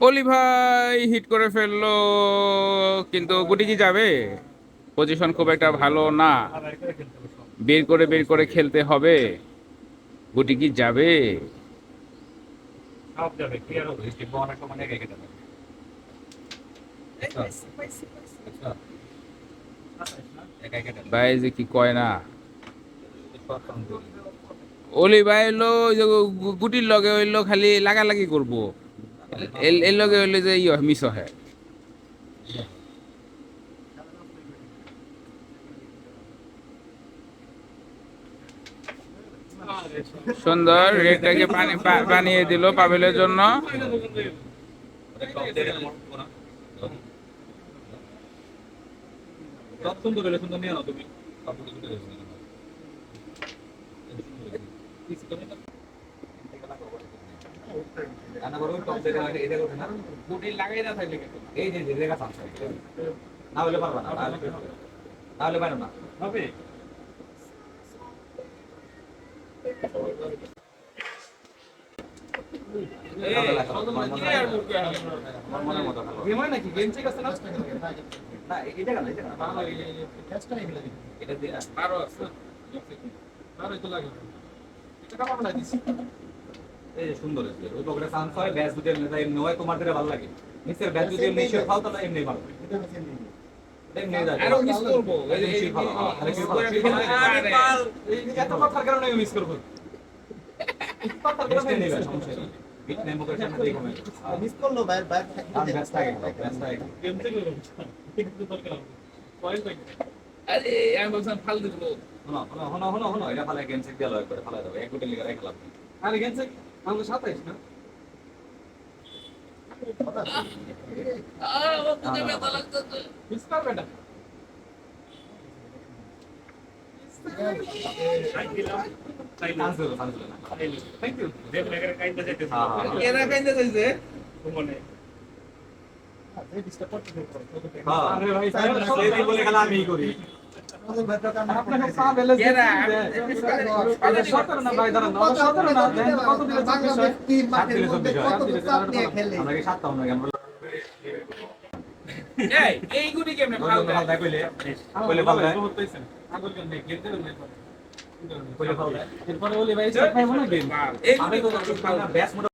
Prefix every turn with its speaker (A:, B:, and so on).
A: অলি ভাই হিট করে ফেললো, কিন্তু গুটি কি যাবে? পজিশন খুব একটা ভালো না, বের করে খেলতে হবে। গুটি কি যাবে?
B: সব যাবে ক্লিয়ার হবে অনেক মানে রেখে দেবে
A: ভাই যে কি কয় না, অলি ভাই হইলো ওই যে গুটির লগে হইলো খালি লাগালাগি করবো, এর লগে হইলো যে মিস হয়। সুন্দর রেডটাকে বানিয়ে দিল পাভেলের জন্য।
B: সুন্দর ওই পকেটে চান্স হয় ব্যাস যদি এমনি হয় তোমার দিকে ভালো লাগে নিচের ব্যাস যদি এমনি শেপ খাও তাহলে এমনি ভালো লাগে এমনি যায় আরো মিস করব এই শেপ ভালো আমি পাল এত কথার কারণে মিস করব কথার কারণে নেই সমস্যা নেই বিট নেম করে সামনে দিয়ে কমে
C: মিস করলো বাইরে বাইরে
B: ব্যাস থাকে
C: গেম থেকে কিন্তু দরকার পয়েন্ট পাই
A: আরে আমি বলছিলাম ফাল দিবো।
B: হনো এটা ফালে গেম চেক দিয়ে লয় করে ফালা দাও এক গুটি লিগা খেলা
C: আরে গেম থেকে আমাকে 27 না
A: ও বুঝে ব্যথা লাগতেছে।
C: মিস করবে না থ্যাংক ইউ দেব লেগারে কাইন্দা যাইতেছে
A: এরা কাইন্দা যাইছে
C: মনে এই ডিস্টার্ব করতে
B: আরে ভাই সেই বলে খেলা আমি করি
C: আপনাকে পা বেলে
A: এরা
C: আরে 17 না ভাই দাঁড়ান 17 না দেন কত দিলে 26
B: তিন মাঠের মধ্যে কত চাপ নিয়ে খেলে আমরা কি সাতটা আমরা কেন
A: এই গুটি কেমনে ফাল দেয়?
B: ফাল দেয় কইলে ফাল দেয়
C: আগর গেম নেই গেম দেবেন না
B: কইলে ফাল দেয়
C: এরপরে বলি ভাই স্টার্ট পাইবো না গেম
A: এই
B: আমি
A: গুটি
B: তো ব্যাস